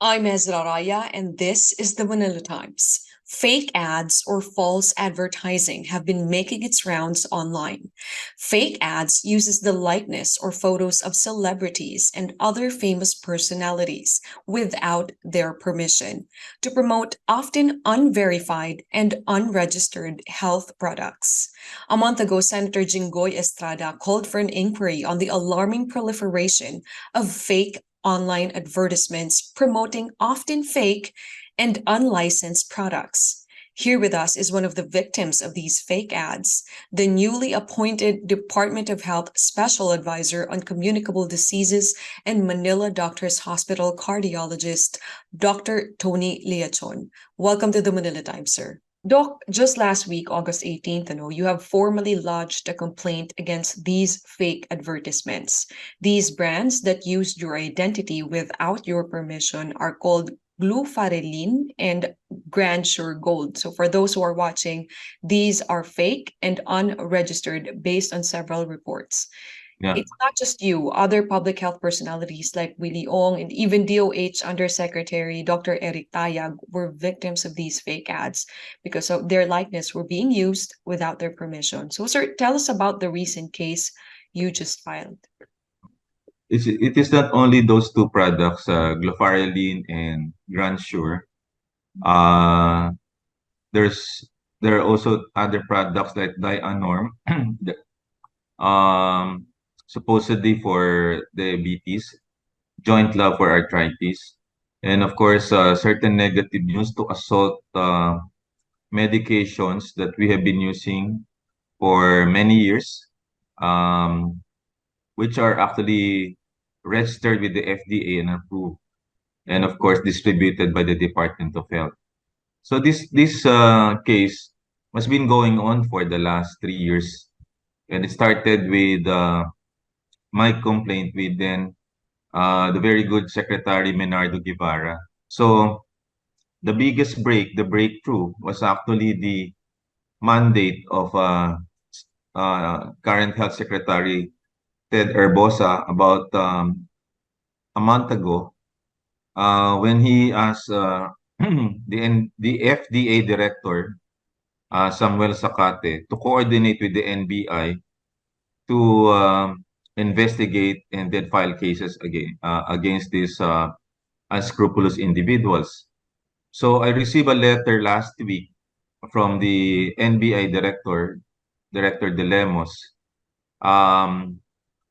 I'm EZRAH, and this is the Manila Times. Fake ads or false advertising have been making its rounds online. Fake ads uses the likeness or photos of celebrities and other famous personalities without their permission to promote often unverified and unregistered health products. A month ago, Senator Jinggoy Estrada called for an inquiry on the alarming proliferation of fake online advertisements promoting often fake and unlicensed products. Here with us is one of the victims of these fake ads, the newly appointed Department of Health Special Advisor on Communicable Diseases and Manila Doctors Hospital cardiologist, Dr. Tony Leachon. Welcome to the Manila Times, sir. Doc, just last week, August 18th, you have formally lodged a complaint against these fake advertisements. These brands that used your identity without your permission are called Glufarelin and Grand Sure Gold. So for those who are watching, these are fake and unregistered based on several reports. Yeah. It's not just you, other public health personalities like Willie Ong and even DOH Undersecretary Dr. Eric Tayag were victims of these fake ads because of their likeness were being used without their permission. So, sir, tell us about the recent case you just filed. It is not only those two products, Glufarelin and Grand Sure. Uh, there's there are also other products like Dianorm, um, supposedly for diabetes, Joint Love for arthritis, and of course, certain negative news to assault medications that we have been using for many years, um, which are actually registered with the FDA and approved, and of course distributed by the Department of Health. So this case has been going on for the last 3 years, and it started with my complaint with then the very good Secretary Menardo Guevara. So the biggest the breakthrough was actually the mandate of current Health Secretary Ted Herbosa about a month ago when he asked the FDA director, Samuel Zacate, to coordinate with the NBI to investigate and then file cases against these unscrupulous individuals. So I received a letter last week from the NBI director, Director De Lemos, um,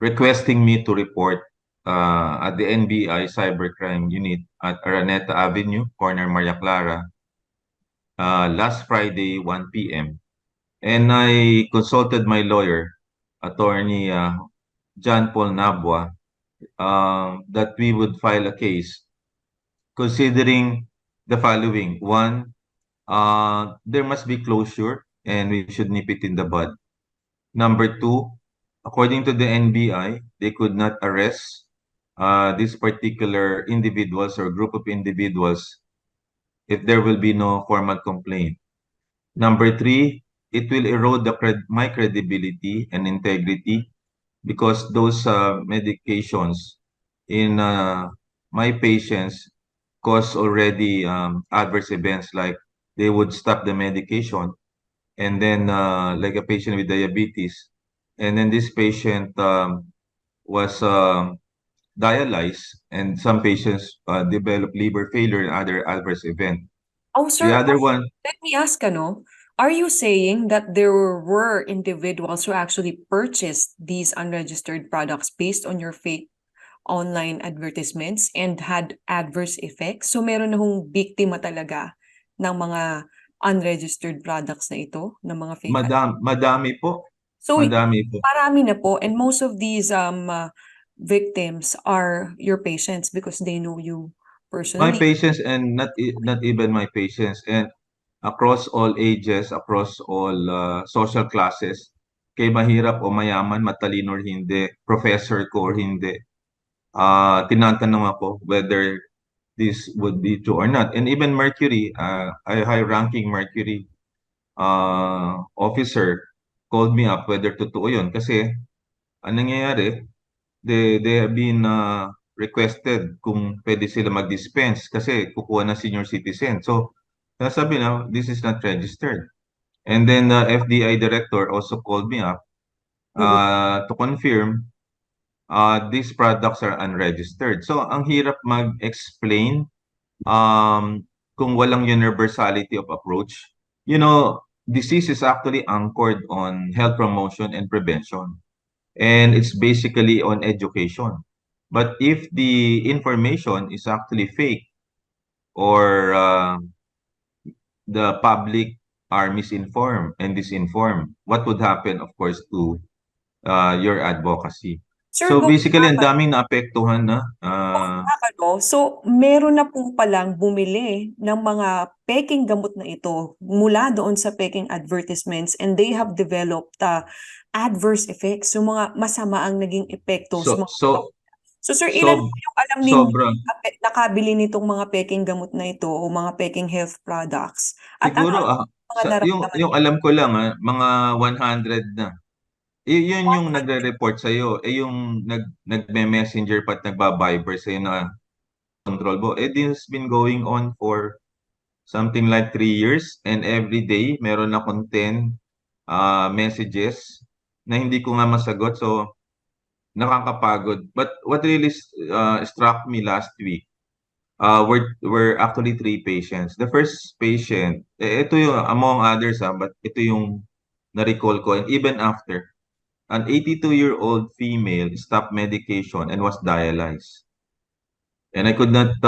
requesting me to report at the NBI Cybercrime Unit at Araneta Avenue, corner Maria Clara, last Friday, 1 p.m. And I consulted my lawyer, attorney John Paul Nabwa, that we would file a case considering the following. One, there must be closure and we should nip it in the bud. Number two, according to the NBI, they could not arrest these particular individuals or group of individuals if there will be no formal complaint. Number three, it will erode my credibility and integrity because those medications in my patients cause already adverse events like they would stop the medication and then like a patient with diabetes and then this patient was dialyzed and some patients develop liver failure and other adverse event. Oh, The sir, other one, let me ask, are you saying that there were individuals who actually purchased these unregistered products based on your fake online advertisements and had adverse effects? So meron na hong biktima talaga ng mga unregistered products na ito, ng mga fake ads? madami po. So Madami po. marami na po, and most of these victims are your patients because they know you My personally. patients and not even my patients and across all ages, across all social classes, kay mahirap o mayaman, matalino or hindi, professor ko or hindi, tinatanong ako whether this would be true or not. And even Mercury, a high-ranking Mercury officer called me up whether totoo yun. Kasi, anong nangyayari, they have been requested kung pwede sila mag-dispense kasi kukuha ng senior citizen. So, sabi na, this is not registered. And then the FDI director also called me up Mhm. to confirm these products are unregistered. So, ang hirap mag-explain kung walang universality of approach. You know, disease is actually anchored on health promotion and prevention. And it's basically on education. But if the information is actually fake or the public are misinformed and disinformed, what would happen, of course, to your advocacy? Sir, So going basically, ang back, daming naapektuhan na. so meron na po palang bumili ng mga peking gamot na ito mula doon sa peking advertisements, and they have developed adverse effects, so mga masama ang naging epekto sa So, mga tao. so, So sir, ilan so, po yung alam ninyo sobra. nakabili nitong mga peking gamot na ito o mga peking health products? At ano Siguro, ang mga yung, naramdaman yung niyo? alam ko lang, mga 100 na. Yun yung nagre-report sa'yo. Yung nagme-messenger pa at nagba-viber sa'yo na control mo. This has been going on for something like 3 years, and every day meron akong 10 messages na hindi ko nga masagot. So, nakakapagod. But what really struck me last week, were actually three patients. The first patient, ito yung among others, but ito yung na-recall ko. And even after, an 82-year-old female stopped medication and was dialyzed. And I could not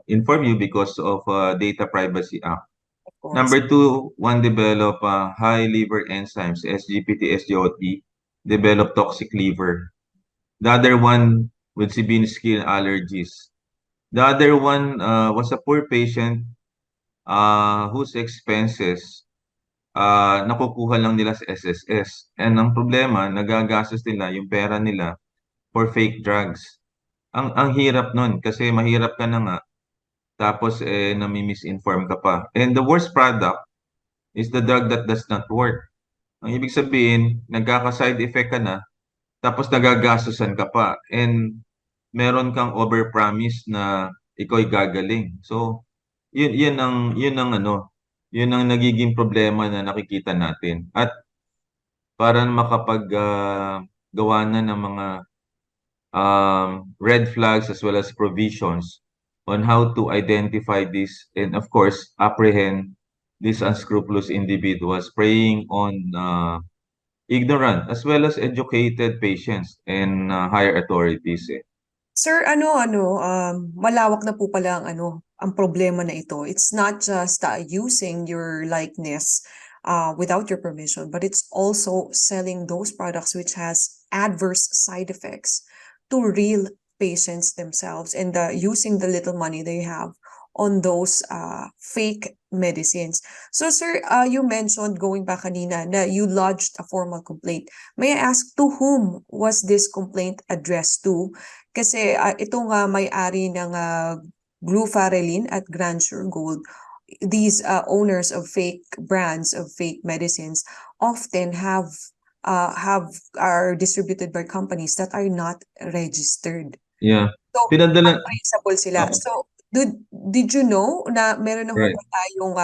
inform you because of Data Privacy Act. Of course. Number two, one developed high liver enzymes, SGPT, SGOT, developed toxic liver. The other one with severe skin allergies. The other one was a poor patient whose expenses nakukuha lang nila sa SSS. And ang problema, nagagastos nila yung pera nila for fake drugs. Ang hirap nun kasi mahirap ka na nga tapos nami-misinform ka pa. And the worst product is the drug that does not work. Ang ibig sabihin, nagkaka-side effect ka na tapos nagagastusan ka pa. And meron kang overpromise na ikaw'y gagaling. So, yun ang nagiging problema na nakikita natin. At para makapag gawa na ng mga red flags as well as provisions on how to identify this and of course apprehend these unscrupulous individuals preying on ignorant as well as educated patients and higher authorities. Sir, malawak na po pala ang problema na ito. It's not just using your likeness without your permission, but it's also selling those products which has adverse side effects to real patients themselves, and using the little money they have on those fake medicines. So, sir, you mentioned going back kanina na you lodged a formal complaint. May I ask, to whom was this complaint addressed to? Kasi itong may-ari ng glufarelin at Grandeur Gold, these owners of fake brands of fake medicines often are distributed by companies that are not registered. Yeah. So, Pinadala, untraceable sila. oo, So, did you know na meron na ho right. ba tayong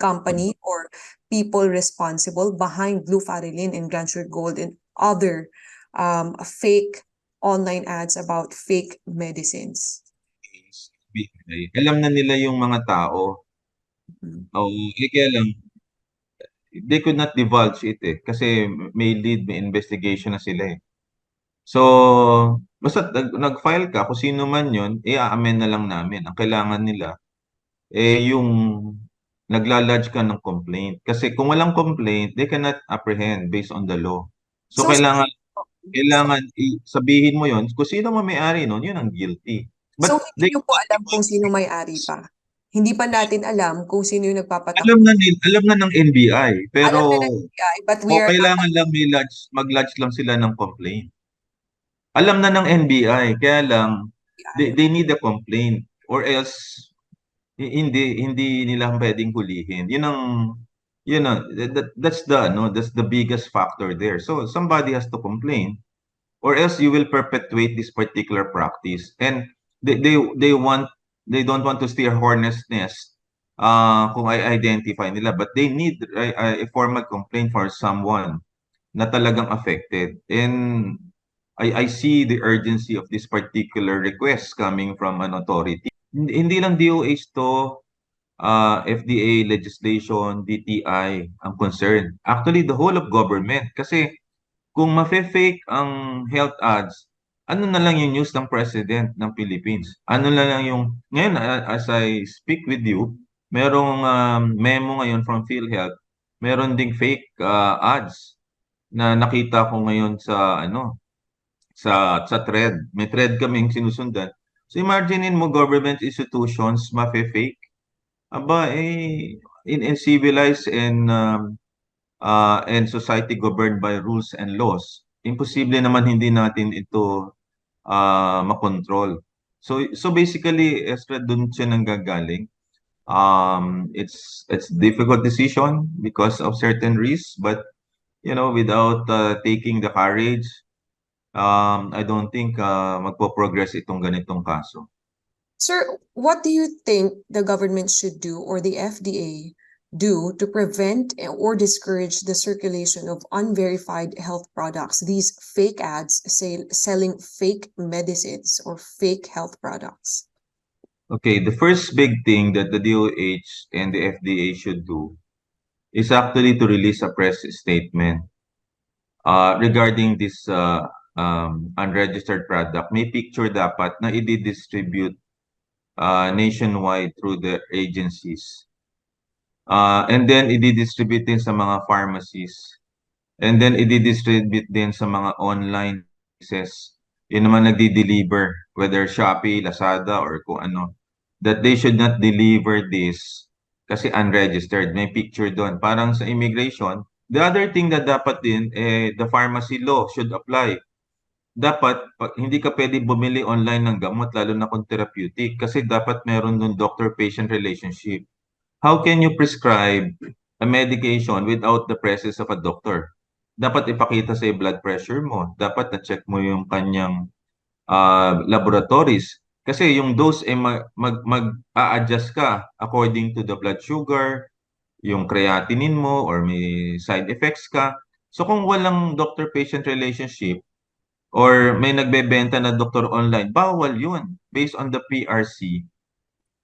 company or people responsible behind glufarelin and Grandeur Gold and other fake online ads about fake medicines? Alam na nila yung mga tao. Mhm. Oo, kaya lang, they could not divulge it kasi may lead, may investigation na sila. So, basta nag-file ka, kung sino man yun, i-amend na lang namin. Ang kailangan nila, yung nagla-lodge ka ng complaint. Kasi kung walang complaint, they cannot apprehend based on the law. So, So, kailangan sabihin mo yun, kung sino man may-ari nun, yun ang guilty. so But hindi they niyo po cannot alam kung divulge. sino may-ari pa. Hindi pa natin alam kung sino yung Alam nagpapatakbo. na alam na ng NBI, pero Alam na ng NBI, but we are not kailangan lang mag-lodge lang sila ng complaint. Alam na ng NBI, kaya lang NBI. they need a complaint or else hindi nila pwedeng hulihin. That's the biggest factor there. So somebody has to complain or else you will perpetuate this particular practice. And they don't want to steer hornet's nest kung i-identify nila, but they need a formal complaint for someone na talagang affected. And I see the urgency of this particular request coming from an authority. Hindi lang DOH to, FDA legislation, DTI ang concern. Actually, the whole of government. Kasi kung mafe-fake ang health ads, ano na lang yung news ng President ng Philippines? Ano na lang yung, ngayon, as I speak with you, merong memo ngayon from PhilHealth, meron ding fake ads na nakita ko ngayon sa sa thread. May thread kaming sinusundan. So imaginein mo government institutions mafe-fake. Aba in civilized and society governed by rules and laws, imposible naman hindi natin ito makontrol. So basically, Ezra, dun siya nanggagaling. It's difficult decision because of certain risks, but without taking the courage, I don't think magpo-progress itong ganitong kaso. Sir, what do you think the government should do or the FDA do to prevent or discourage the circulation of unverified health products, these fake ads selling fake medicines or fake health products? Okay, the first big thing that the DOH and the FDA should do is actually to release a press statement regarding this unregistered product. May picture dapat na i-distribute nationwide through the agencies. And then i-distribute din sa mga pharmacies. And then i-distribute din sa mga online places. Yun naman nagdi-deliver, whether Shopee, Lazada, or kung ano. That they should not deliver this kasi unregistered. May picture doon. Parang sa immigration. The other thing that dapat din, the pharmacy law should apply. Dapat, hindi ka pwede bumili online ng gamot, lalo na kung therapeutic, kasi dapat meron doon doctor-patient relationship. How can you prescribe a medication without the presence of a doctor? Dapat ipakita sa blood pressure mo. Dapat na-check mo yung kanyang laboratories. Kasi yung dose mag-a-adjust ka according to the blood sugar, yung creatinine mo, or may side effects ka. So kung walang doctor-patient relationship, or may nagbebenta na doktor online, bawal yun based on the PRC.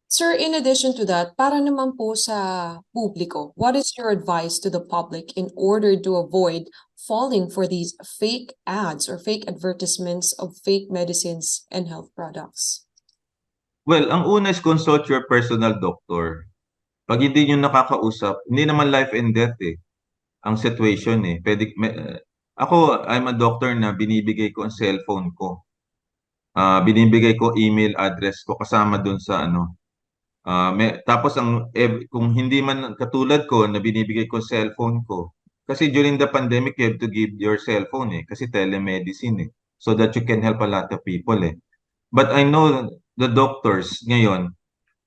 Sir, in addition to that, para naman po sa publiko, what is your advice to the public in order to avoid falling for these fake ads or fake advertisements of fake medicines and health products? Well, ang una is consult your personal doctor. Pag hindi nyo nakakausap, hindi naman life and death ang situation ako, I'm a doctor na binibigay ko ang cellphone ko. Binibigay ko email address ko kasama dun sa tapos kung hindi man katulad ko na binibigay ko cellphone ko, kasi during the pandemic you have to give your cellphone kasi telemedicine so that you can help a lot of people But I know the doctors ngayon,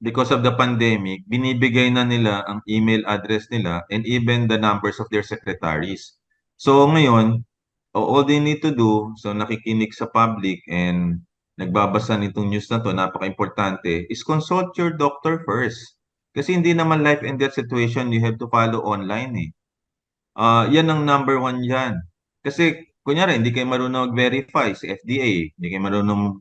because of the pandemic, binibigay na nila ang email address nila and even the numbers of their secretaries. So ngayon, all they need to do, so nakikinig sa public and nagbabasa nitong news na to, napaka-importante, is consult your doctor first. Kasi hindi naman life and death situation you have to follow online yan ang number one yan. Kasi, kunyari, hindi kayo marunong mag-verify sa FDA, hindi kayo marunong,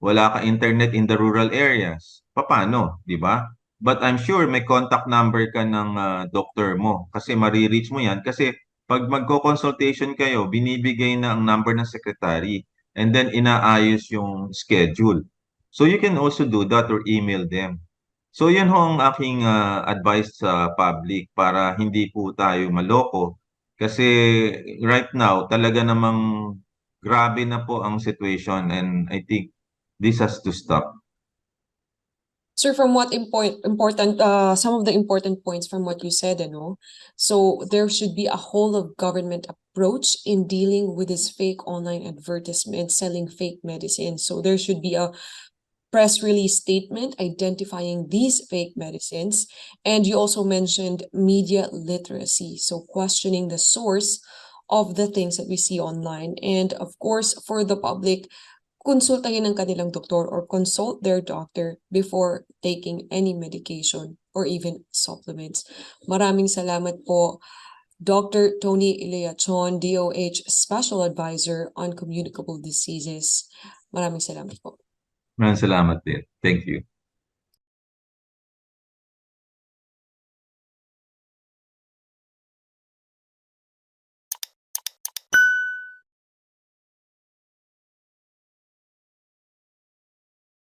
wala ka internet in the rural areas. Paano, di ba? But I'm sure may contact number ka ng doctor mo kasi marireach mo yan kasi pag magko-consultation kayo, binibigay na ang number ng secretary and then inaayos yung schedule. So you can also do that or email them. So yun ho ang aking advice sa public para hindi po tayo maloko kasi right now talaga namang grabe na po ang situation and I think this has to stop. Sir, from what important some of the important points from what you said, so there should be a whole of government approach in dealing with this fake online advertisement selling fake medicine. So there should be a press release statement identifying these fake medicines. And you also mentioned media literacy, so questioning the source of the things that we see online. And of course, for the public, konsultahin ang kanilang doktor or consult their doctor before taking any medication or even supplements. Maraming salamat po, Dr. Tony Iliachon, DOH Special Advisor on Communicable Diseases. Maraming salamat po. Maraming salamat din. Thank you.